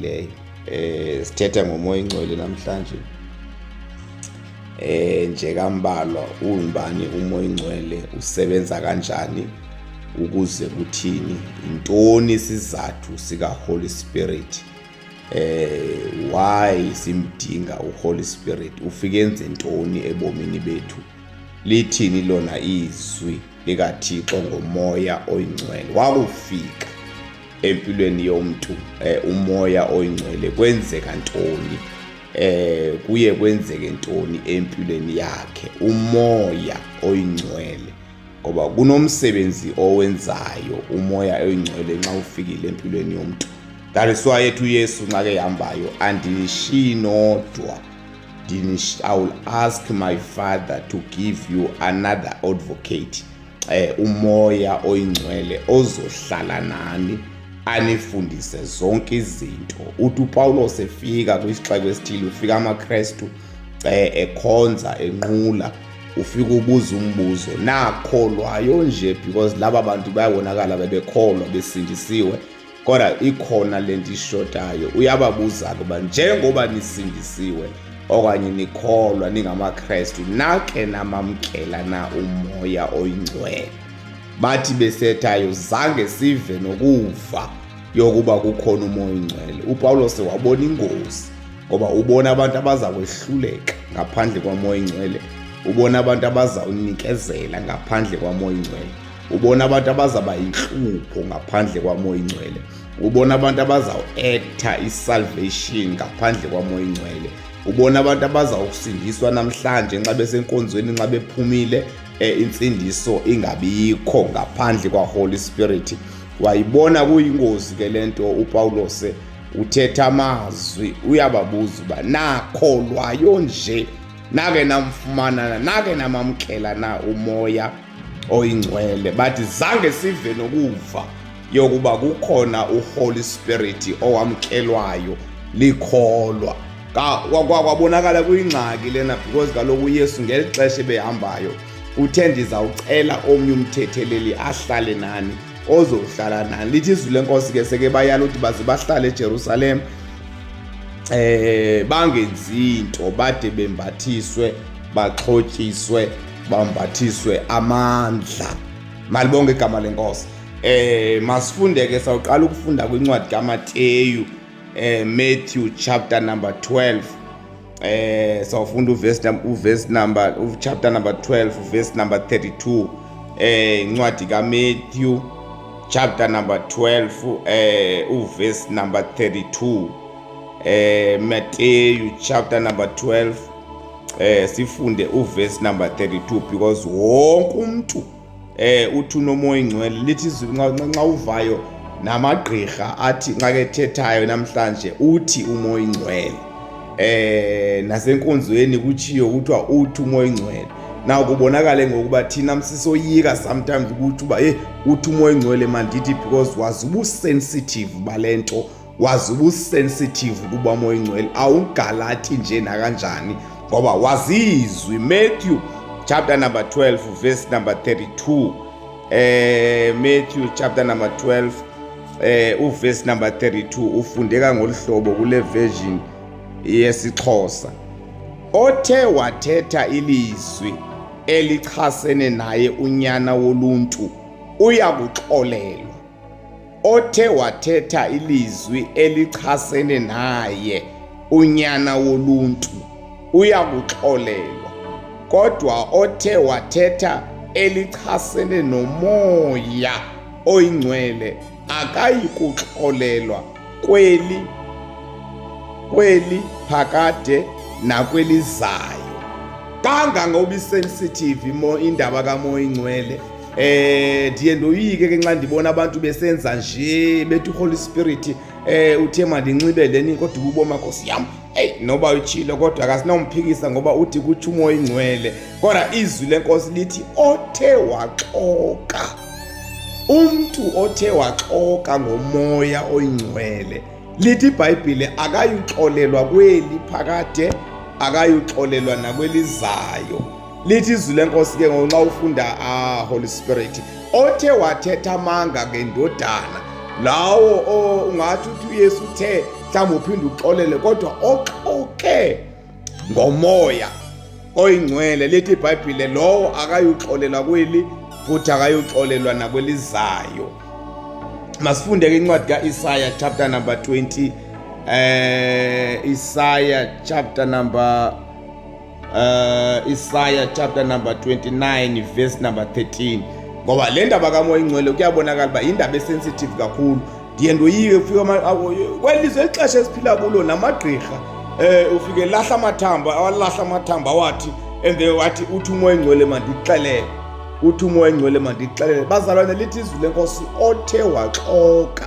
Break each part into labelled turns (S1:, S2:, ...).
S1: ebalulekileyo. Sithetha ngomoya oyingcwele namhlanje. Nje kambalwa ungubani umoya oyingcwele, usebenza kanjani, ukuze kuthini, intoni isizathu sika Holy Spirit, why simdinga uHoly Spirit, ufike enze ntoni ebomini bethu, lithini lona izwi likaThixo ngomoya oyingcwele. Wakufika empilweni yomuntu umoya oyingcwele, kwenzeka ntoni, kuye kwenzeke ntoni empilweni yakhe umoya oyingcwele, ngoba kunomsebenzi owenzayo umoya oyingcwele nxa ufikile empilweni yomuntu. That is why ethu Yesu nxa ke hambayo andinishiyi nodwa, I will ask my Father to give you another advocate, umoya oyingcwele ozohlala nani anifundise zonke izinto. Uthi uPawulos efika kwisixeko esithile, ufika amaKristu ekhonza enqula, ufika ubuza umbuzo, nakholwayo nje, because laba bantu bayabonakala bebekholwa besindisiwe, kodwa ikhona lento ishotayo. Uyababuza kuba njengoba nisindisiwe okanye nikholwa ningamaKristu, nake namamkela na umoya oyingcwele. Bathi besethayo zange sive nokuva yokuba kukhona umoya oyingcwele. uPawulos wabona ingozi, ngoba ubona abantu abaza kwehluleka ngaphandle kwamoya oyingcwele, ubona abantu abazawunikezela ngaphandle kwamoya oyingcwele, ubona abantu abazaba inhlupho ngaphandle kwamoya oyingcwele, ubona abantu abazawu-acta isalvation ngaphandle kwamoya oyingcwele, ubona abantu abazawusindiswa namhlanje nxa besenkonzweni, nxa bephumile insindiso ingabikho ngaphandle kwaHoly Spirit. Wayibona kuyingozi ke lento. uPawulos uthetha amazwi, uyababuza uba nakholwayo nje, nake namfumana, nake namamkela na umoya oyingcwele. Bathi zange sive nokuva yokuba kukhona uHoly Spirit owamkelwayo likholwa. Kwabonakala kuyingxaki lena, because kaloku uYesu ngelixesha behambayo uthe ndizawucela omnye umthetheleli ahlale nani, ozohlala nani. Lithi izwi lenkosi ke seke bayala ukuthi baze bahlale eJerusalem, bangenzi into, bade bembathiswe, baxhotyiswe, bambathiswe amandla. Malibonke igama lenkosi. Masifunde ke, sawuqala ukufunda kwincwadi kaMateyu, Matthew chapter number 12. Sawufunda chapter number 12 verse number 32. Incwadi kaMathew chapter number 12 verse number 32. Matthew chapter number 12 sifunde verse number 32, because wonke umuntu uthi unomoya oyingcwele. Lithi izwi nxa uvayo namagqirha athi nxa kethethayo namhlanje uthi umoya oyingcwele, nasenkonzweni kutshiyo kuthiwa uthi umoya oyingcwele. Na kubonakale ngokuba thina sisoyika sometimes ukuthi uba uthi umoya oyingcwele mandithi, because wazubusensitive balento, wazubusensitive kuba umoya oyingcwele awugalathi nje nakanjani, ngoba wazizwi. Matthew chapter number 12 verse number 32. Matthew chapter number 12 verse number 32 ufundeka ngolhlobo kule version yesiXhosa. Othe wathetha ilizwi elichasene naye unyana woluntu uyakuxolelwa. Othe wathetha ilizwi elichasene naye unyana woluntu uyakuxolelwa. Kodwa othe wathetha elichasene nomoya oyingcwele akayikuxolelwa kweli phakade nakwelizayo. Kangangoba isensitive indaba kamoya oyingcwele. Ndiye ndoyike ke nxa ndibona abantu besenza nje, bethi uHoly Spirit uthe mandinxibe leni, kodwa uboma Nkosi yami noba utshilo kodwa akasinawumphikisa ngoba uthi kuthi umoya oyingcwele. Kodwa izwi lenkosi lithi othe waxoka. Umuntu othe waxoka ngomoya oyingcwele, lithi iBhayibhile akayuxolelwa kweli phakade, akayuxolelwa nakwelizayo. Lithi izwi lenkosi ke nxa ufunda Holy Spirit, othe wathetha amanga ngendodana, lawo ungathi uthi uYesu uthe mhlawumbe uphinde uxolele, kodwa oxoke ngomoya oyingcwele, lithi iBhayibhile lowo akayuxolelwa kweli futhi akayuxolelwa nakwelizayo. Masifunde ke incwadi kaIsaya chapter number 20, Isaiah chapter number 29 verse number 13, ngoba le ndaba kamoya ingcwele kuyabonakala uba indaba esensitive kakhulu. Ndiye ndoyike ufika kwelizwe ixesha esiphila kulo namagqirha ufike lahla amathamba wathi and then wathi uthi umoya ingcwele mandixelele, uthi umoya ingcwele mandixelele. Bazalwane, lithi izwi lenkosi othe waxoka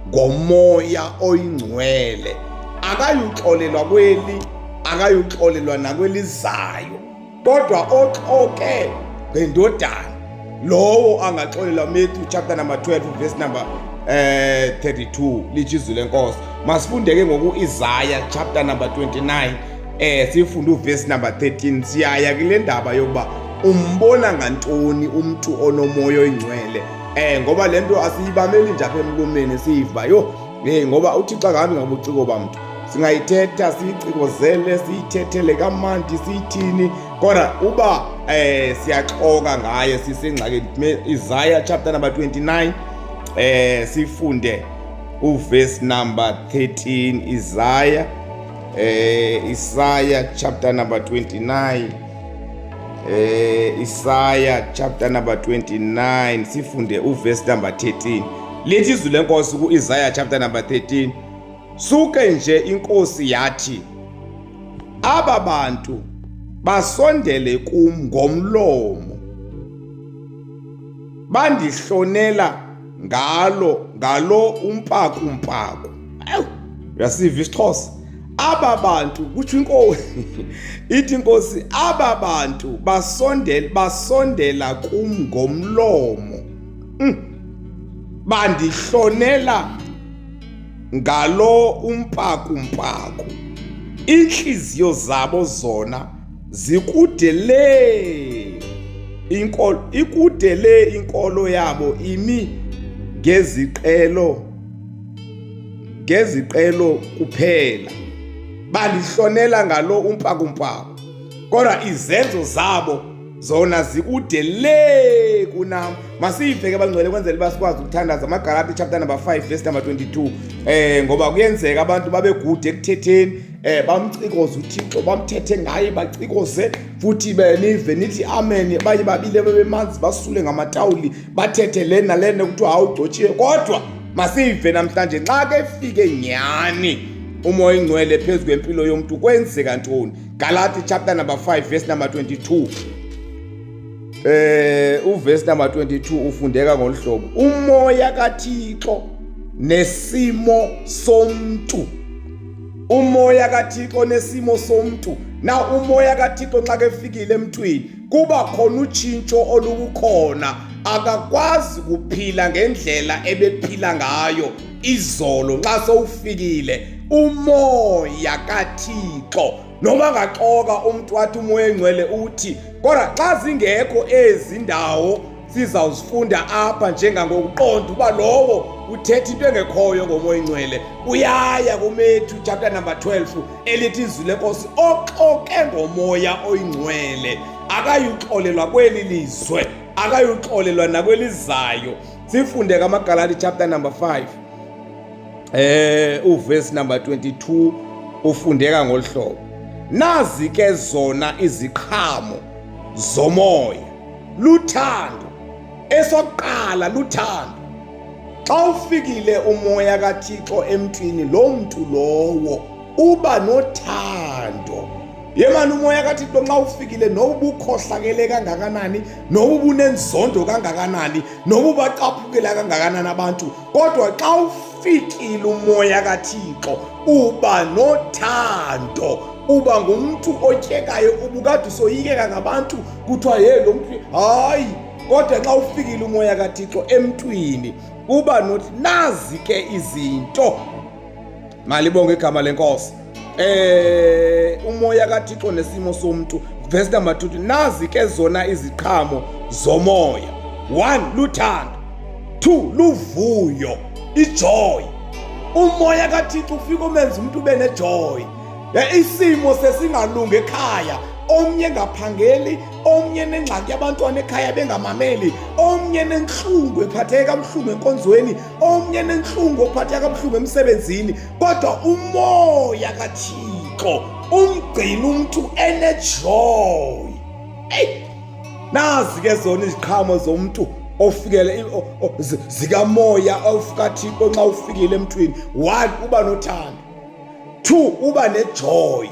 S1: ngomoya oyingcwele akayuxolelwa kweli akayuxolelwa nakwelizayo, kodwa oxoke ngendodana lowo angaxolelwa. Matthew chapter number 12 verse number 32 lithi izwi lenkosi. Masifunde ke ngoku Isaiah chapter number 29 sifunde uverse number 13. Siyaya kule ndaba yokuba umbona ngantoni umuntu onomoya oyingcwele, ngoba lento asiyibameli nje apha emlomeni siyiva ngoba uThixo akahambi ngabuciko bamntu. Singayithetha siyicikozele, siyithethele kamandi, siyithini, kodwa uba siyaxoka ngaye sisengxakini. Isaiah chapter number 29 sifunde uverse number 13. Isaiah chapter number 29, Isaiah chapter number 29 sifunde uverse number 13. Lithi izwi lenkosi ku-Isaiah chapter number 13, suke nje inkosi yathi, aba bantu basondele kum ngomlomo, bandihlonela ngalo umpaku. Uyasiva isiXhosa? Aba bantu kuthi inkosi ithi inkosi, aba bantu basondela kum ngomlomo, bandihlonela ngalo umpaku. Inhliziyo zabo zona zikudele inkolo yabo imi ngeziqelo kuphela. Balihlonela ngalo umpaku, kodwa izenzo zabo zona zikudele kunami. Masiyive ke bangcwele kwenzela uba sikwazi ukuthandaza. AmaGalati chapter number 5 verse number 22, ngoba kuyenzeka abantu babegude ekuthetheni, bamcikoze uThixo, bamthethe ngaye, bacikoze futhi benive nithi amen. Abanye babile bebemanzi basule ngamatawuli bathethe lena kuthiwa awugcotshiwe. Kodwa masiyive namhlanje, xa ke fike nyani umoya ingcwele phezu kwempilo yomuntu kwenzeka ntoni? Galati chapter number 5 verse number 22, uverse number 22 ufundeka ngolhlobo, umoya kaThixo nesimo somntu. Umoya kaThixo nesimo somntu. Na umoya kaThixo xa kefikile emntwini kuba khona utshintsho olukukhona. Akakwazi kuphila ngendlela ebephila ngayo izolo xa sowufikile umoya kaThixo. Noma ngaxoka umuntu wathi umoya engcwele uthi, kodwa xa zingekho ezi ndawo sizawuzifunda apha njengangokuqonda uba lowo uthetha into engekhoyo ngomoya engcwele. Uyaya kuMatthew chapter number 12 elithi izwi lenkosi oxoke ngomoya oyingcwele akayuxolelwa kweli lizwe akayuxolelwa nakwelizayo. Sifunde kaMaGalati chapter number 5 uverse number 22 ufundeka ngolhlobo, nazi ke zona iziqhamo zomoya, luthando. Esokuqala luthando. Xa ufikile umoya kaThixo emntwini, lo mntu lowo uba nothando. Yemani umoya kaThixo xa ufikile, noba ubukhohlakele kangakanani, noba ubunenzondo kangakanani, noba ubaqaphukela kangakanani abantu, kodwa xa ufikile umoya kaThixo uba nothando. Uba ngumuntu otyekayo, ubukade usoyikeka ngabantu kuthiwa lo mntu hayi, kodwa xa ufikile umoya kaThixo emntwini uba nothi. Nazi ke izinto, malibonge igama lenkosi, umoya kaThixo nesimo somntu. Verse number 2, nazi ke zona iziqhamo zomoya. 1 luthando, 2 luvuyo, ijoy, umoya kaThixo ufika umenza umuntu ube nejoy. Isimo sesingalungi ekhaya, omnye ngaphangeli, omnye nengxaki yabantwana ekhaya bengamameli, omnye nenhlungu ephatheke kabuhlungu enkonzweni, omnye nenhlungu ophatheke kabuhlungu emsebenzini, kodwa umoya kaThixo umgcina umuntu enejoy. Nazi ke zona iziqhamo zomuntu ofikele zikamoya kaThixo nxa ufikile emntwini. 1, uba nothando. 2, uba nejoy.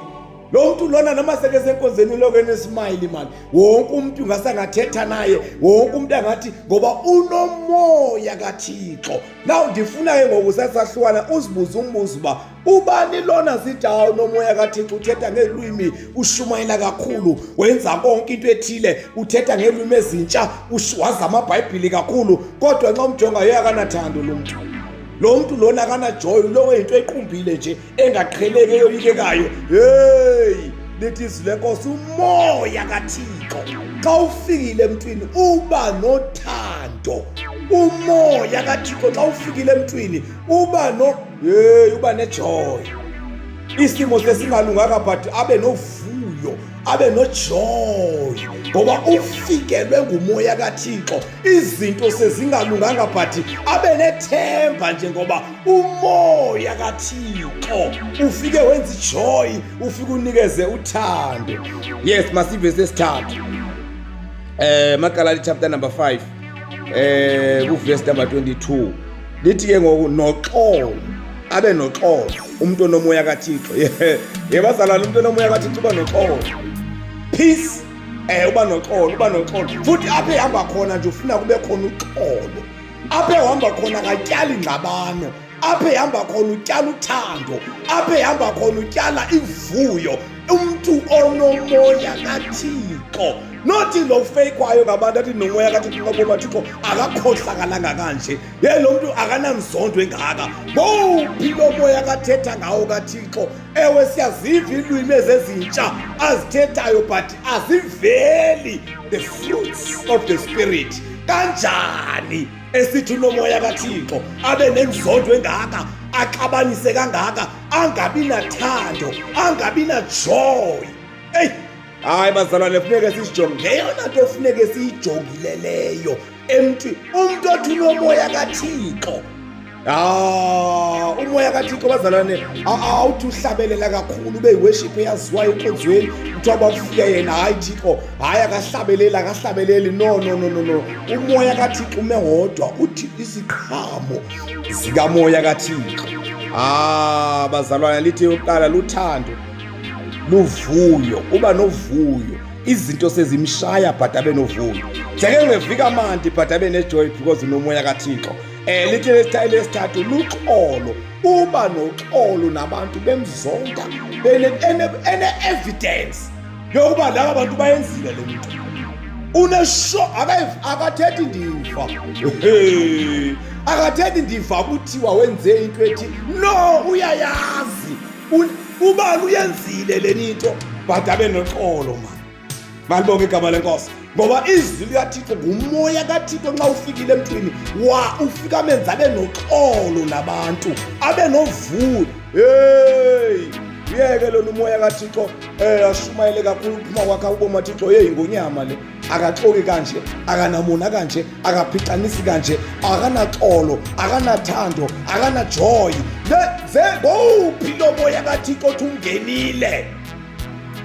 S1: Lo muntu lona noma seke senkonzeni lokho enesmile man, wonke umuntu ngasangathetha naye, wonke umuntu angathi ngoba unomoya kaThixo. Now ndifuna ke ngokusasahlukana uzibuza umbuzo ba ubani lona sidawo nomoya kaThixo, uthetha ngelwimi, ushumayela kakhulu, wenza konke into ethile, uthetha ngelwimi ezintsha, wazi amaBhayibheli kakhulu, kodwa nxa umjonga yakanathando lo muntu. Lo muntu lona akanajoy, lo into equmbile nje engaqheleke eyoyikekayo. Lithi izwi lenkosi umoya kaThixo xa ufikile emntwini uba nothando. Umoya kaThixo xa ufikile emntwini uba nejoy. Isimo sesingalunganga but abe novuyo, abe nojoy, ngoba ufikelwe ngumoya kaThixo. Izinto sezingalunganga but abe nethemba nje ngoba umoya kaThixo ufike wenza ijoy, ufike unikeze uthando. Yes, masive sesithathu. Makalali chapter number 5 verse number 22. Lithi ke ngoku noxolo, abe noxolo umuntu onomoya kaThixo. Yebazalana umuntu onomoya kaThixo uba noxolo. Peace, uba noxolo. Futhi aphe ehamba khona nje ufuna kube khona uxolo. Aphe ehamba khona akatyali ingxabano. Aphe ehamba khona utyala uthando. Aphe ehamba khona utyala ivuyo. Umuntu onomoya kaThixo. Nothi lo fake-wayo ngabantu athi nomoya kaThixo ngoba Thixo akakhohlakalanga kanje. Lo muntu akanamzondo engaka. Bophi lo moya kathetha ngawo kaThixo. Ewe siyaziva ilwimi ezezintsha azithethayo but aziveli the fruits of the spirit. Kanjani esithi unomoya kaThixo abe nenzondo engaka, axabanise kangaka, angabi nathando, angabi najoy? Hayi bazalwane, funeke sijonge ngeyona nto funeke siyijongileleyo emntwini, umuntu othi unomoya kaThixo. Umoya kaThixo bazalwane awuthi uhlabelela kakhulu, ube yiworship eyaziwayo enkonzweni, kuthiwa bafike yena hayi Thixo, hayi akahlabeleli. No. Umoya kaThixo ume wodwa, uthi iziqhamo zikamoya kaThixo. Bazalwane, lithi uqala luthando, luvuyo, uba novuyo. Izinto sezimshaya but abe novuyo. Seke ngevika mandi but abe nejoy because unomoya kaThixo. Lithi lesithathu luxolo, uba noxolo nabantu bemzonda, ene-evidence yokuba laba bantu bayenzile le muntu. Unesho akathethi ndiva. Akathethi ndiva kuthiwa wenze into ethi. No, uyayazi. Ubani uyenzile le nto but abe noxolo man. Malibonke igama lenkosi. Ngoba izwi likaThixo ngumoya kaThixo nxa ufikile emntwini ufika menza abe noxolo nabantu, abe novuyo. Uyeke lona umoya kaThixo ashumayele kakhulu uphuma kwakhe uboma Thixo ngonyama le, akaxoki kanje, akanamona kanje, akaphixanisi kanje, akanaxolo, akanathando, akanajoy. Bophi lo moya kaThixo othi ungenile?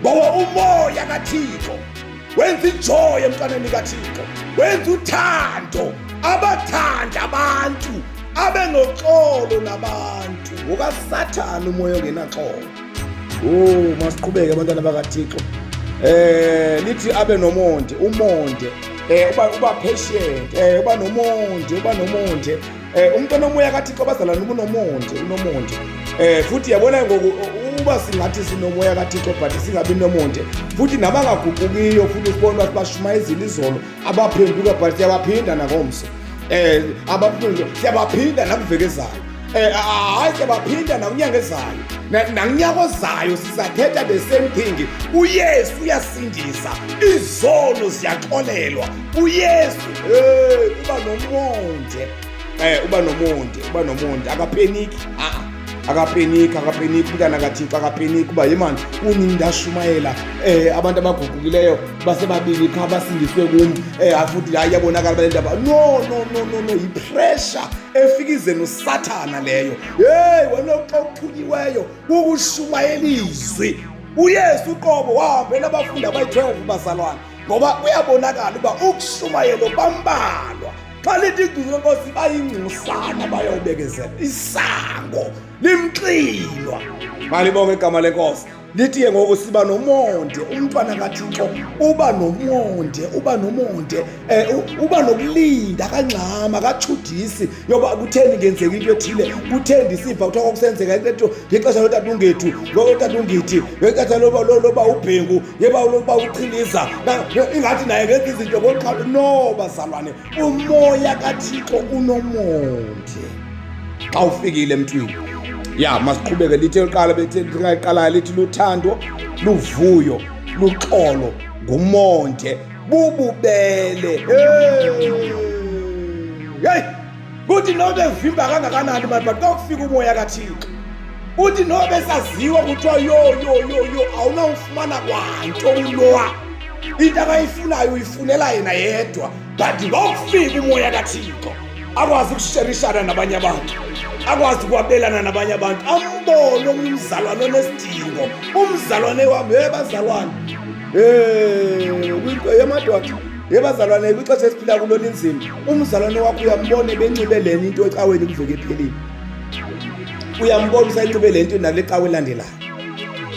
S1: Ngoba umoya kaThixo wenza ijoy emntwaneni kaThixo, wenza uthando, abathanda abantu, abe noxolo nabantu. NgokaSathane umoya ongenaxolo. Masiqhubeke abantwana bakaThixo. Lithi abe nomonde, umonde, uba patient, uba nomonde. Umuntu onomoya kaThixo bazalwane unomonde. Futhi yabona ngoku uba singathi sinomoya kaThixo but singabi nomonde, futhi nabangaguqukiyo futhi sibona ukuthi bashumayezile izolo, abaphenduka but siyabaphinda nangomso. Siyabaphinda nakuvekezayo. Hayi siyabaphinda nakunyanga ezayo. Nakunyaka ozayo sizathetha the same thing. uYesu uyasindisa, izono ziyaxolelwa. uYesu uba nomonde. uba nomonde akapheniki akapeniki umntana kaThixo akapeniki uba yemani unini ndashumayela abantu abaguqukileyo basebabili kha basindiswe kum futhi hayi yabonakala bale ndaba no yipressure efika ize nosathana leyo wena xa uxhunyiweyo kukushumayela izwi uYesu uqobo wahambela abafundi abayi-12 bazalwane ngoba uyabonakala uba ukushumayelo bambalwa xa lithi igcuzu lenkosi bayingcusana bayawubekezela isango limxinwa malibonke igama lenkosi lithi-ke ngoku siba nomonde umntwana kaThixo uba nomonde uba nokulinda kangxama katshudisi yoba kutheni ngenzeka into ethile kutheni ndisiva kuthiwa kwakusenzeka into ngexesha lotatungethu lotatungithi ngexesha loba ubhengu loba uchiliza ingathi naye ngenza izinto ngoqhalo no bazalwane umoya kaThixo unomonde xa ufikile emntwini masiqhubeke lithi eliqala belingayiqalayo lithi luthando luvuyo luxolo ngumonde bububele kuthi nobe vimba kangakanani manje but xa kufika umoya kaThixo uthi nobe saziwa kuthiwa yo awunawufumana kwanto ulowa into akayifunayo uyifunela yena yedwa but ngokufika umoya kaThixo akwazi ukusherishana nabanye abantu akwazi ukwabelana nabanye abantu ambone umzalwane onesidingo umzalwane wami bazalwane madoda bazalwane kwixesha esiphila kulo linzima umzalwane wakho uyambona benxibe leni into ecaweni kuveke ephelile uyambona usanxibe le nto nale cawe elandelayo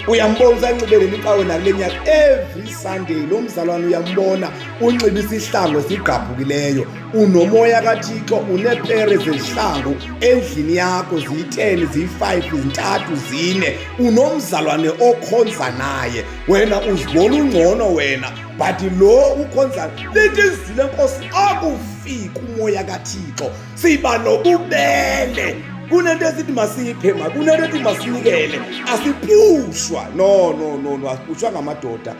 S1: uyambona usanxibe le cawe nale nyaka every Sunday lo mzalwane uyambona unxiba isihlangu esigqabhukileyo unomoya kaThixo unepere zezihlangu endlini yakho ziyi-10 ziyi-5 zintathu 4 unomzalwane okhonza naye wena uzibona ungcono wena but lo ukhonza lithi izwi lenkosi akufika umoya kaThixo siba nobubele kunento esithi masiphe kunento ethi masinikele asipushwa no asipushwa ngamadoda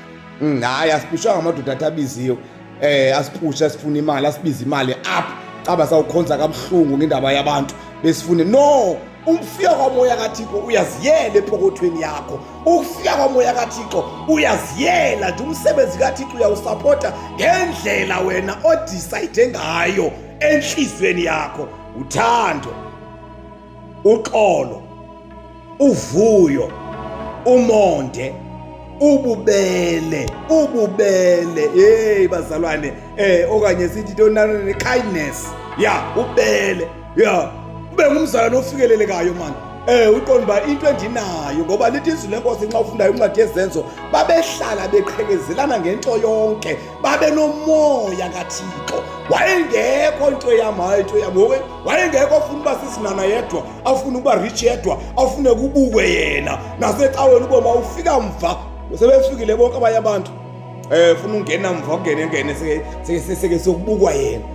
S1: hayi asipushwa ngamadoda athabiziyo asiphusha sifuna imali asibiza imali up caba sawukhonza kabuhlungu ngendaba yabantu besifune no ukufika kwamoya kaThixo uyaziyela epokothweni yakho ukufika kwamoya kaThixo uyaziyela nje umsebenzi kaThixo uyawusupporta ngendlela wena odecide ngayo enhlizweni yakho uthando uxolo uvuyo umonde ububele bazalwane okanye sithi tonane kindness ubele ube ngumzalwane ofikelelekayo manje uqonda ba into endinayo ngoba lithi izwi lenkosi nxa ufundayo incwadi yezenzo babehlala beqhekezelana ngento yonke babe nomoya kaThixo wayengekho into yamayo wayengekho ofuna uba sisinana yedwa afuna ukuba rich yedwa afune kubukwe yena nasecaweni uboma ufika mva sebefikile bonke abanye abantu ufuna ungena mva ungene seke sokubukwa yena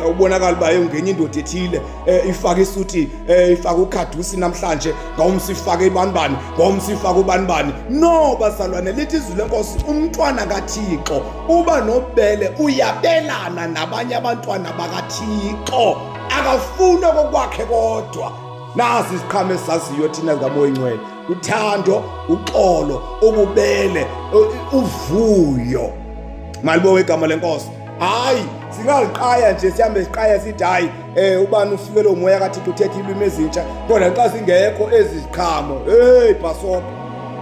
S1: ubonakala uba ungenye indoda ethile ifaka isuti ifaka ukhadusi namhlanje ngawumsi ifake ibanibani ngawumsi ifake ubanibani no bazalwane lithi izwi lenkosi umntwana kaThixo uba nobele uyabelana nabanye abantwana bakaThixo akafuni okokwakhe kodwa nasi isiqhame saziyo thina zikamoya ingcwele uthando uxolo ububele uvuyo malibo igama lenkosi hayi singaliqaya nje sihambe siqaya sithi hayi ubani ufikele umoya kaThixo uthethe ilwimi ezintsha kodwa xa singekho eziziqhamo bhasopo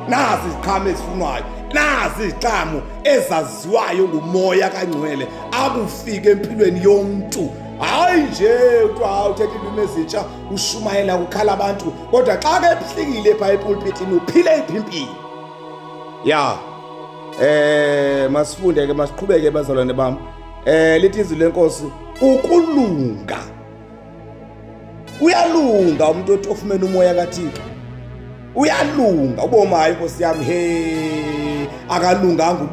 S1: nasi iziqhamo ezifunwayo nasi iziqhamo ezaziwayo ngumoya kaNgcwele akufike empilweni yomntu hayi nje kuthiwa uthethe ilwimi ezintsha ushumayela ukukhala abantu kodwa xa ke ephlikile pha epulpitini uphile impilo masifunde ke masiqhubeke bazalwane bam lithi izwi lenkosi ukulunga uyalunga umuntu othi ofumene umoya kaThixo uyalunga ubomayi inkosi yami akalunganga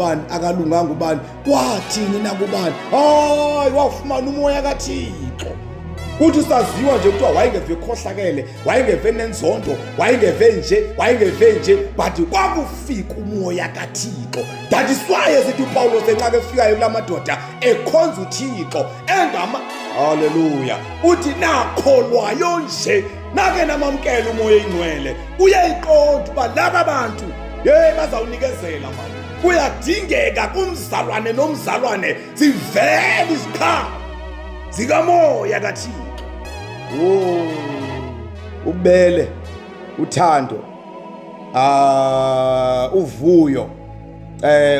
S1: ubani wathini na kubani hayi wafumana umoya kaThixo Uthi usaziwa nje kuthiwa wayengeve ekhohlakele, wayengeve nenzondo, wayengeve nje, but kwakufika umoya kaThixo. That is why esithi uPawulos enxa efikayo kula madoda ekhonza uThixo haleluya, uthi nakholwayo nje nake namamkela umoya oyingcwele. Uyayiqonda uba laba bantu bazawunikezela manje. Kuyadingeka kumzalwane nomzalwane zivele iziqhamu zikamoya kaThixo. Ubele, uthando, uvuyo,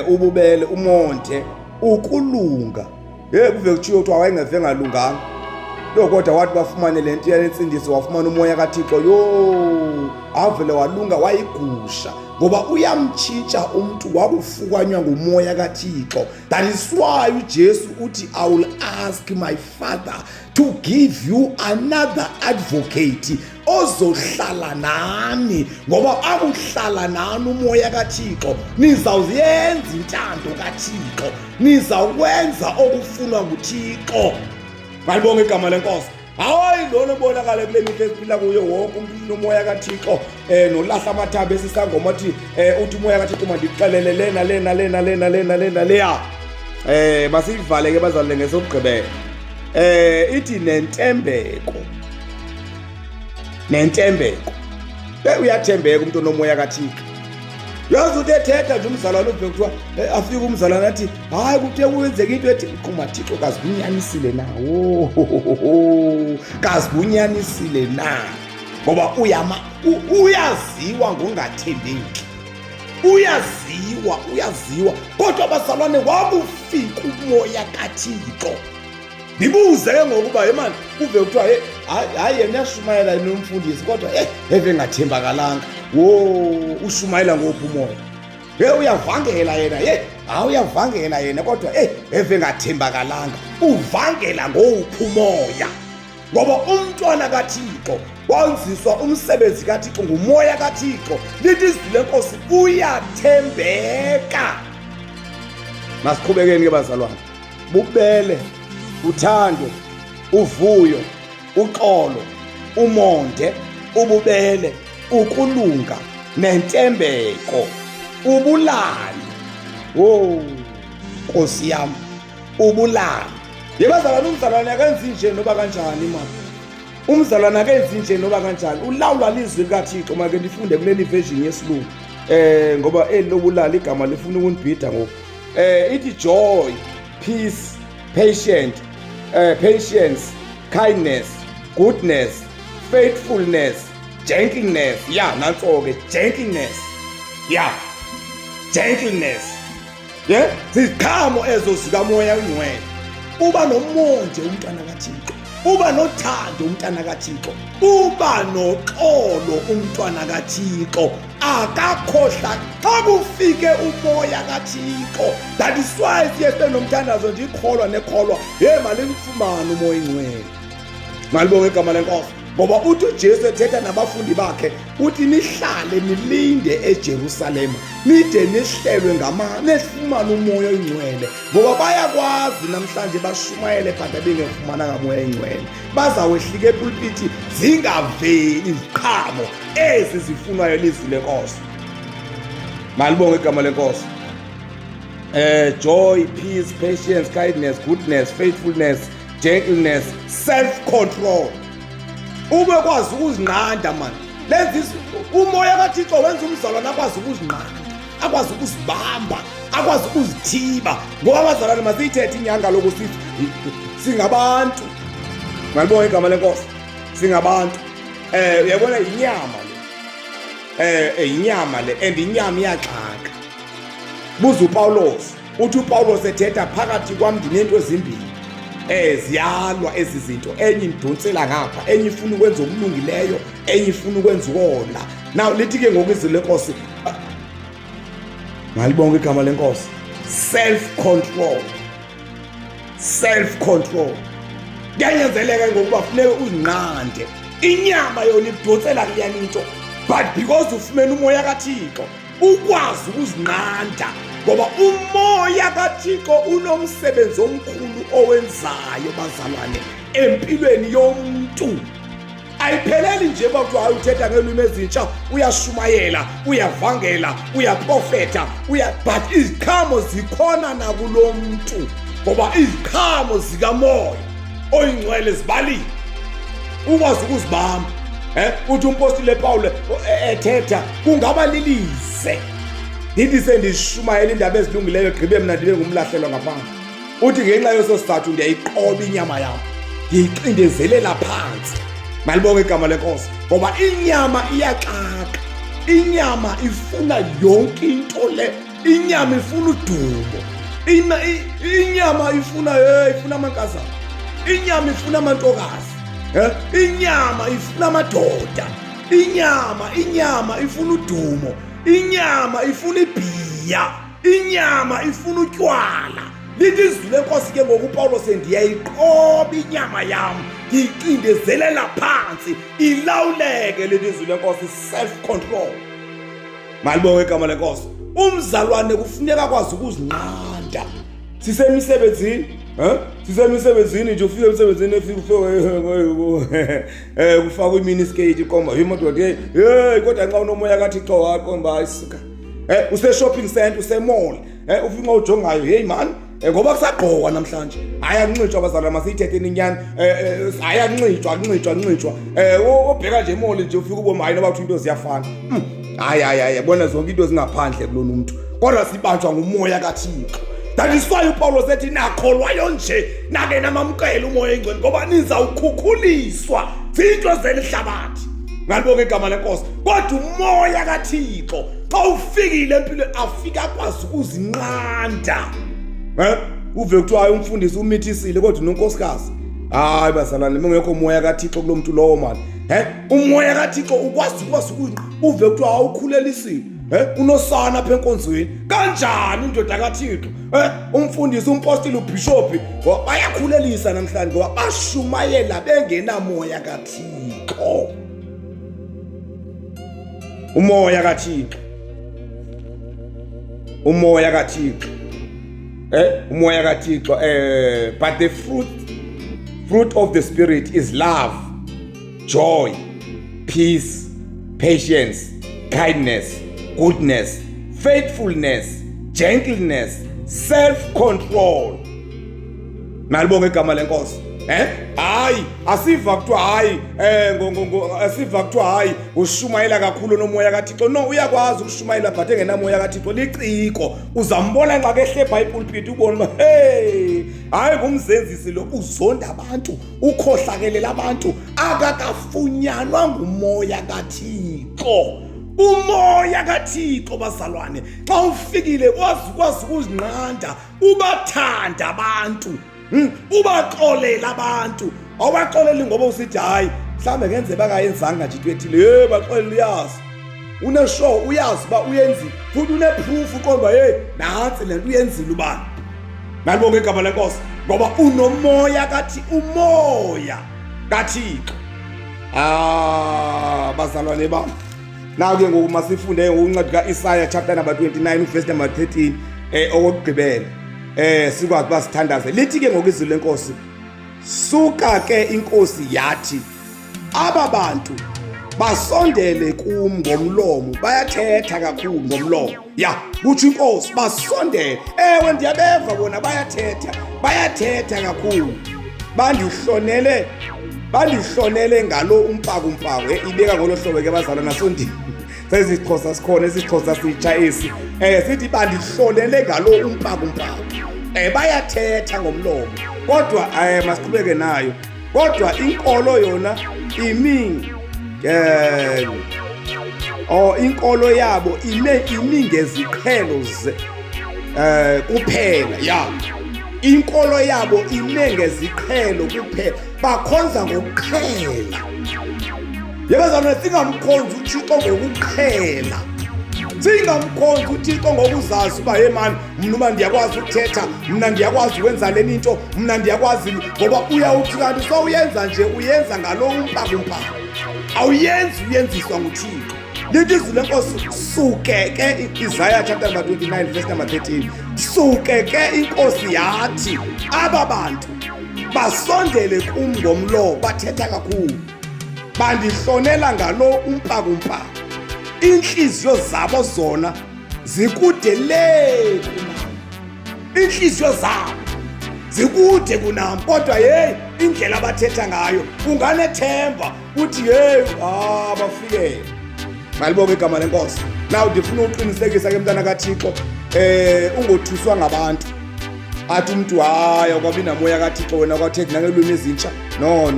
S1: ububele, umonde, ukulunga. Kuve kuthiwa ukuthi wayengeve ngalunganga. Kodwa wathi bafumane lento yensindiso, wafumana umoya kaThixo. Avele walunga, wayigusha. Ngoba uyamtshitsha umuntu wakufukanywa ngumoya kaThixo. That is why uJesu uthi I will ask my Father to give you another advocate ozohlala nani. Ngoba akuhlala nani umoya kaThixo, nizawuyenza intando kaThixo, nizawukwenza okufunwa nguThixo. Ngalibonga igama lenkosi. Hayi lona ubonakala kule mithi esiphila kuyo wonke umuntu unomoya kaThixo, nolahla amathaba esisangoma uthi uthi umoya kaThixo mandixelele lena leya. Masivale ke bazalwane ngesokugqibela. Ithi nentembeko. Uyathembeka umuntu onomoya kaThixo. Yazi uthi ethetha nje umzalwane ubhe kuthiwa afika umzalwane athi hayi kuthe kwenzeka into ethi uqhuma Thixo kazibunyanisile nawo. Kazibunyanisile na. Ngoba uyaziwa ngongathembeki. Uyaziwa kodwa bazalwane wakufika umoya kaThixo. Nibuze ke ngokuba man kuve kuthiwa hayi yena uyashumayela nomfundisi kodwa eve ngathembakalanga. Ushumayela ngophi umoya? Uyavangela yena, uyavangela yena kodwa eve ngathembakalanga. Uvangela ngophi umoya? Ngoba umntwana kaThixo wanziswa umsebenzi kaThixo ngumoya kaThixo. Lithi izwi lenkosi uyathembeka. Masiqhubekeni ke bazalwane. Bubele, uthando, uvuyo, uxolo, umonde, ububele, ukulunga, nentembeko, ubulali. Nkosi yami, ubulali. Yebazalwane umzalwane akenzi nje noba kanjani mama. Umzalwane akenzi nje noba kanjani. Ulawulwa lizwi likaThixo. Make ndifunde kuleli version yesilungu. Ngoba elobulali igama lifuna ukunibhida ngoku. Ithi joy, peace, patience, kindness, goodness, faithfulness, gentleness. Nanso-ke gentleness. Gentleness. Ziziqhamo ezo zikamoya oyingcwele. Uba nomonde umntwana kaThixo, uba nothando umntwana kaThixo, uba noxolo umntwana kaThixo. Akakhohla xa kufike umoya kaThixo. That is why siye nomthandazo nje ikholwa nekholwa malimfumane umoya oyingcwele. Malibonge igama lenkosi. Ngoba uthi uJesu ethetha nabafundi bakhe uthi nihlale nilinde eJerusalema nide nihlelwe nefumane umoya oyingcwele. Ngoba bayakwazi namhlanje bashumayele but bengefumananga umoya oyingcwele. Bazawehlika epulpiti zingaveli iziqhamo ezi zifunwayo lizwi lenkosi. Malibonge igama lenkosi. Joy, peace, patience, kindness, goodness, faithfulness, gentleness, self-control. Ube kwazi ukuzinqanda man. Lenza umoya kaThixo wenza umzalwane akwazi ukuzinqanda, akwazi ukuzibamba, akwazi ukuzithiba. Ngoba abazalwane masiyithethe inyanga lokusithi singabantu. Malibonge igama lenkosi. Singabantu. Uyabona inyama le. Inyama le and inyama iyaxhaka. Buza uPawulos. Uthi uPawulos ethetha phakathi kwami ndinento ezimbili. Ziyalwa ezi zinto. Enye indonsela ngapha, enye ifuna ukwenza okulungileyo, enye ifuna ukwenza ukona. Now lithi ke ngokwizwi lenkosi. Malibonge igama lenkosi. Self-control. Kuyanyanzeleka ngokuba kufuneka uzinqande. Inyama yona idonsela kuyani into. But because ufumene umoya kaThixo, ukwazi ukuzinqanda. Ngoba umoya kaThixo unomsebenzi omkhulu owenzayo bazalwane empilweni yomuntu. Ayipheleli nje bakuthiwa hayi uthetha ngelwimi ezintsha, uyashumayela, uyavangela, uyaprofeta, but iziqhamo zikhona nakulo muntu, ngoba iziqhamo zikamoya oyingcwele zibalile. Ukwazi ukuzibamba. Uthi umpostile Paul ethetha kungaba lilize. Ndithi sendishumayela indaba ezilungileyo gqibe mna ndibe ngumlahlelo ngaphandle. Uthi ngenxa yososizathu ndiyayiqoba inyama yami, ndiyiqindezelela phansi. Malibonge igama lenkosi, ngoba inyama iyaxaka. Inyama ifuna yonke into le. Inyama ifuna udumo. Inyama ifuna amankazana. Inyama ifuna amantokazi. Inyama ifuna amadoda. Inyama ifuna udumo. Inyama ifuna ibhiya. Inyama ifuna utywala. Lithi izwi lenkosi ke ngoku uPawulo sendiyayiqoba inyama yami, ndiyiqindezelela phansi, ilawuleke. Lithi izwi lenkosi self control. Malibonge igama lenkosi. Umzalwane kufuneka kwazi ukuzinqanda. Sisemisebenzini, sisemisebenzini nje, ufike emsebenzini kufaka imini skate ikomba imododa kodwa nxa unomoya kaThixo waqomba isuka. Use-shopping center, use-mall, ufika ujongayo, hey man, ngoba kusagqokwa namhlanje. Ayancitshwa abazalwane, masiyithetheni inyani. Ayancitshwa. Obheka nje emall nje ufika ubona hayi noba kuthiwa into ziyafana. Hayi bona zonke into zingaphandle kulona umuntu, kodwa sibanjwa ngumoya kaThixo. That is why uPawulo sethi nakholwayo nje nake namamkela umoya engcwele, ngoba nizawukhukhuliswa zinto zelihlabathi. Ngalibonga igama lenkosi. Kodwa umoya kaThixo xa ufikile empilweni afika akwazi ukuzinqanda. Uve kuthiwa hayi umfundisi umithisile kodwa unonkosikazi. Hayi bazalwane, mengekho umoya kaThixo kulo muntu lowo mali. Umoya kaThixo ukwazi uve kuthiwa awukhulelisile. Unosana apha enkonzweni. Kanjani indoda kaThixo? Umfundisi, umpostile, ubhishophi bayakhulelisa namhlanje ngoba bashumayela bengenamoya kaThixo. Umoya kaThixo. Umoya kaThixo. Umoya kaThixo. But the fruit of the Spirit is love, joy, peace, patience, kindness, goodness, faithfulness, gentleness, self-control. Malibonge igama lenkosi. Hayi asiva kuthiwa hayi asiva kuthiwa hayi ushumayela kakhulu nomoya kaThixo. No, uyakwazi ukushumayela but engenamoya kaThixo. Liciko uzambona nxa kehlebha ipulpit ubone uba hayi ngumzenzisi lo, uzonda abantu, ukhohlakelela abantu, akakafunyanwa ngumoya kaThixo. Umoya kaThixo bazalwane xa ufikile ukwazi ukuzinqanda, ubathanda abantu, ubaxolela abantu. Awubaxoleli ngoba usithi hayi mhlambe ngenze bakayenzanga nje into ethile. Baxolela, uyazi uneshow, uyazi uba uyenzile, futhi uneproof uqomba nantsi le nto uyenzile ubani. Nalibonge igama lenkosi, ngoba unomoya umoya kaThixo. Bazalwane bami, naku ke ngoku masifunde ngokuncwadi ka-Isaya chapter number 29 verse number 13 okugqibela. Sikwazi uba sithandaze. Lithi ke ngoku izwi lenkosi, suka ke inkosi yathi aba bantu basondele kum ngomlomo, bayathetha kakhulu ngomlomo. Kutsho inkosi basondele. Ewe ndiyabeva bona bayathetha kakhulu. Bandihlonele ngalo umpaku. Ibeka ngolo hlobo ke bazalwa nasondini. Sezixhosa sikhona, isixhosa sitsha esi. Sithi bandihlonele ngalo umpaku. Bayathetha ngomlomo, kodwa masiqhubeke nayo. Kodwa inkolo yona inkolo yabo imi ngeziqhelo kuphela. Inkolo yabo ime ngeziqhelo kuphela, bakhonza ngokuqhela. Yebazalwane, singamkhonzi uThixo ngokuqhela. Singamkhonzi uThixo ngokuzazi uba hey man, mna ndiyakwazi ukuthetha, mna ndiyakwazi ukwenza leni into, mna ndiyakwazi, ngoba uyawuthi kanti so uyenza nje uyenza ngalo umpaku. Awuyenzi uyenziswa nguThixo. Lithi izwi lenkosi, suke ke Isaiah chapter number 29 verse number 13. Suke ke inkosi yathi aba bantu basondele kum ngomlomo bathetha kakhulu, bandihlonela ngalo umpakumpa. Inhliziyo zabo zona zikude le kunami, inhliziyo zabo zikude kunami, kodwa hey indlela abathetha ngayo unganethemba uthi hey bafikele. Malibonke igama lenkosi. Now ndifuna uqinisekisa ke mntana kaThixo ungothuswa ngabantu athi umuntu akwabi namoya kaThixo wena kwathethe nangelwimi ezintsha. No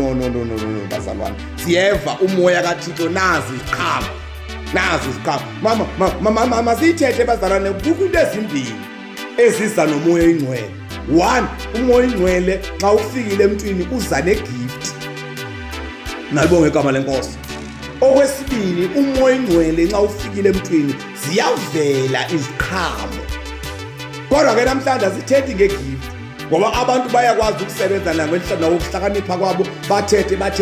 S1: bazalwane, siyeva umoya kaThixo. Nazi iziqhamo mama siyithethe bazalwane. Kukho into ezimbili eziza nomoya oyingcwele. One, umoya oyingcwele xa ufikile emntwini uza negift. Nalibonge igama lenkosi. Okwesibili, umoya oyingcwele xa ufikile emntwini ziyavela iziqhamo. Kodwa ke namhlanje asithethi ngegift ngoba abantu bayakwazi ukusebenza nangokuhlakanipha kwabo bathethe but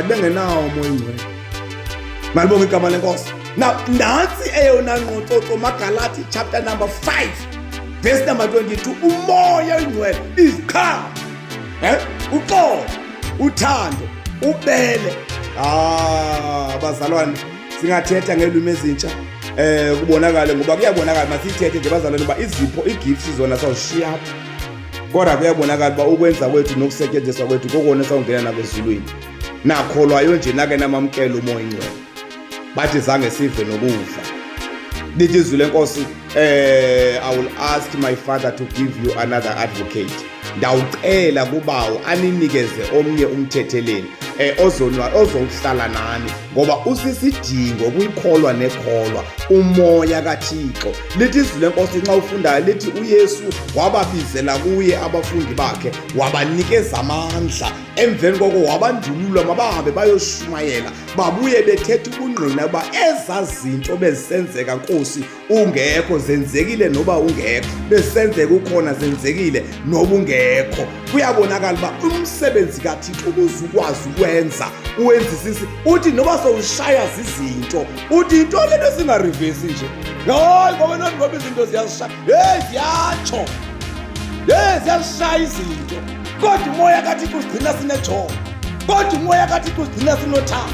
S1: bengenawo umoya oyingcwele. Nalibonge igama lenkosi. Now nansi eyona ngqoxoxo Magalati chapter number 5 verse number 22. Umoya oyingcwele iziqhamo, uxolo, uthando, ubele. Bazalwane, singathetha ngelwimi ezintsha kubonakala ngoba kuyabonakala masithethe nje bazalwane ba izipho igifts zona sawushiya, kodwa kuyabonakala ba ukwenza kwethu nokusetshenziswa kwethu kokona sawungena nako ezulwini. Nakholwayo nje nake namamkela umoya oyingcwele bathi zange sive nokufa. Lithi izwi lenkosi, I will ask my father to give you another advocate. Ndawucela kubawo aninikeze omnye umthetheleli ozohlala nani, ngoba usisidingo kuyikholwa nekholwa umoya kaThixo. Lithi izwi lenkosi nxa ufundayo lithi uYesu wababizela kuye abafundi bakhe wabanikeza amandla, emveni koko wabandulula mabahambe bayoshumayela babuye bethetha ubungqina uba ezazinto bezisenzeka Nkosi ungekho zenzekile noba ungekho, besenzeka ukhona zenzekile noba ungekho. Kuyabonakala uba umsebenzi kaThixo ukuze ukwazi ukwenza uwenzisisi uthi noba sowushaya zizinto uthi into lento singarivesi nje. Hayi ngoba izinto ziyashaya, ziyatsho, ziyashaya izinto, kodwa umoya kaThixo usigcina sinejoy, kodwa umoya kaThixo usigcina sinothando,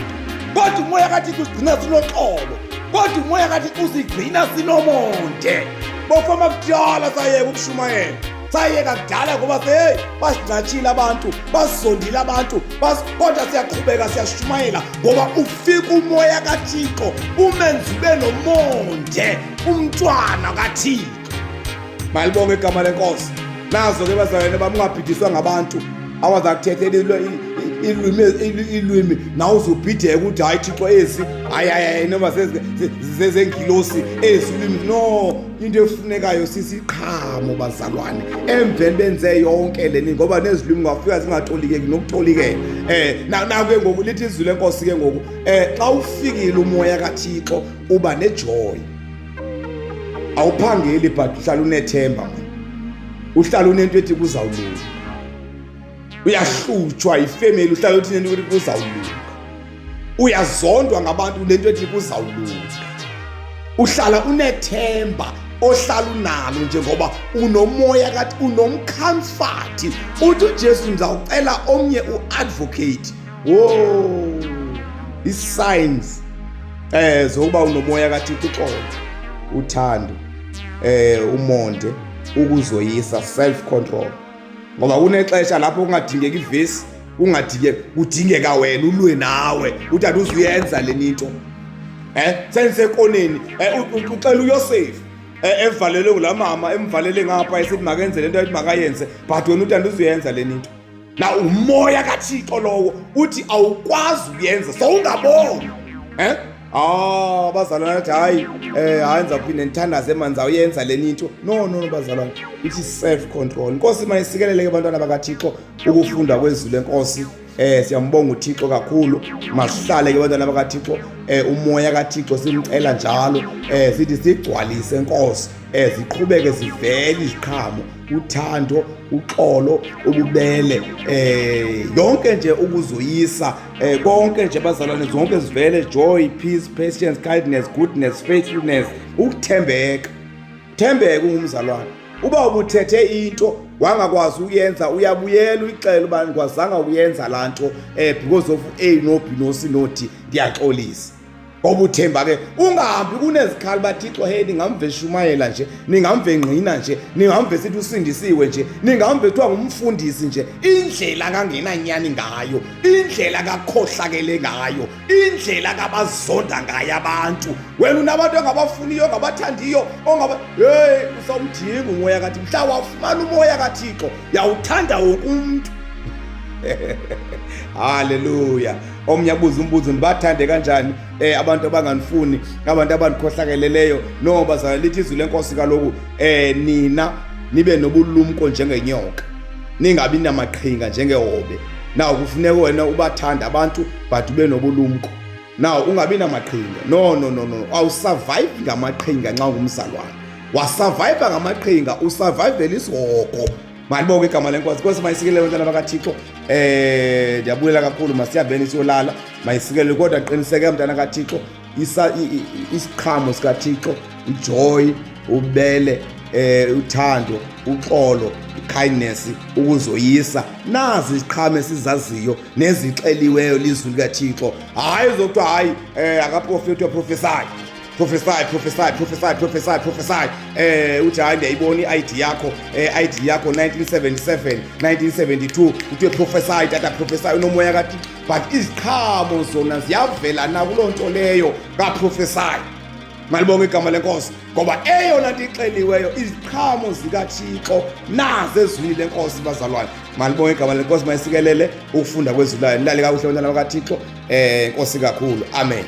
S1: kodwa umoya kaThixo usigcina sinoxolo, kodwa umoya kaThixo usigcina sinomonde. Bofama kudala sayeka ukushumayela, sayeka kudala ngoba basinatshile abantu, basizondile abantu, kodwa siyaqhubeka siyashumayela ngoba ufika umoya kaThixo umenze ube nomonde, umntwana kaThixo. Malibonke igama lenkosi. Nazo ke bazalwane bami, ungabhidiswa ngabantu awazakuthethe ilwimi nawe uzobhideka ukuthi hayi Thixo ezi noma zezengilosi ezilwimi. No, into efunekayo sisiqhamo bazalwane, emveni benze yonke leni ngoba nezilwimi ngafika zingaxolikeki nokuxolikela. Ke ngoku lithi izwi lenkosi ke ngoku xa ufikile umoya kaThixo uba nejoy, awuphangeli but uhlala unethemba, uhlala unento ethi kuzawulunga. Uyahlutshwa ifamily uhlala uthi nento ethi kuzawulunga, uyazondwa ngabantu lento ethi kuzawulunga, uhlala unethemba ohlala unalo njengoba unomoya kathi unomcomfort. Uthi uJesu ngizawucela omnye uadvocate. Isigns zokuba unomoya kaThixo, uxolo, uthando, umonde, ukuzoyisa, self control. Ngoba kunexesha lapho kungadingeka ivesi, kudingeka wena ulwe nawe uthi aduzuyenza leninto. Sensekoneni uxela uYosefu evalele ngulamama emvalele ngapha esithi makenze lento ethi makayenze, but wena uthi anduzuyenza leninto. Na umoya kaThixo lowo uthi awukwazi ukuyenza sowungabona. Bazalwane athi hayi ngizawuphinde ndithandaze manzi awuyenza leninto. No bazalwane, ithi self control. Inkosi mayisikelele abantwana bakaThixo ukufunda kwezwi lenkosi. Siyambonga uThixo kakhulu, masihlale ke abantwana bakaThixo, umoya kaThixo simcela njalo, sithi sigcwalise Nkosi, ziqhubeke zivele iziqhamo, uthando, uxolo, ububele, yonke nje ukuzoyisa, konke nje bazalwane, zonke zivele, joy, peace, patience, kindness, goodness, faithfulness, ukuthembeka. Thembeka ungumzalwane. Uba ubuthethe into wangakwazi ukuyenza, uyabuyela uyixela uba ndikwazanga ukuyenza laa nto because of A no B no C no D, ndiyaxolisa. Ngoba uthemba ke ungahambi kunezikhali bathixo, hey ningamve shumayela nje, ningamve ngqina nje, ningamve sithi usindisiwe nje, ningamve kuthiwa ngumfundisi nje, indlela kangenanyani ngayo, indlela kakhohlakele ngayo, indlela kabazonda ngayo abantu. Wena unabantu ongabafuniyo, ongabathandiyo, hey usawudinga umoya kaThixo. Mhla wafumana umoya kaThixo yawuthanda wonke umuntu. Haleluya. Omnye abuza umbuzo, nibathande kanjani abantu abanganifuni, abantu abandikhohlakeleleyo? No, bazalwane, lithi izwi lenkosi kaloku nina nibe nobulumko njengenyoka, ningabi namaqhinga njengehobe. Naw kufuneka wena ubathanda abantu but ube nobulumko. Naw ungabi namaqhinga. No. Awusurvive ngamaqhinga nxa ungumzalwane. Wasurvive ngamaqhinga, usurvive isihoko. Malibonke igama lenkosi. Nkosi mayisikele bantwana bakaThixo. Ndiyabulela kakhulu, masiyabeni siyolala. Mayisikele kodwa qiniseke mntana kaThixo, isiqhamo sikaThixo, ujoy, ubele, uthando, uxolo, kindness, ukuzoyisa. Nazi iziqhamo esizaziyo nezixeliweyo lizwi likaThixo. Hayi zokuthiwa hayi akaprofeti uyaprofesy. Prophesy. Uthi hayi ndiyayibona i-ID yakho, ID yakho 1977, 1972, uthi prophesy, tata prophesy, unomoya kaThixo. But iziqhamo zona ziyavela na kuloo nto leyo kaprophesy. Malibonke igama lenkosi, ngoba eyona nto ixeliweyo iziqhamo zikaThixo nazo ezwini lenkosi bazalwane. Malibonke igama lenkosi, mayisikelele ukufunda kwezwi layo. Nilale kakuhle bantwana bakaThixo. Enkosi kakhulu. Amen.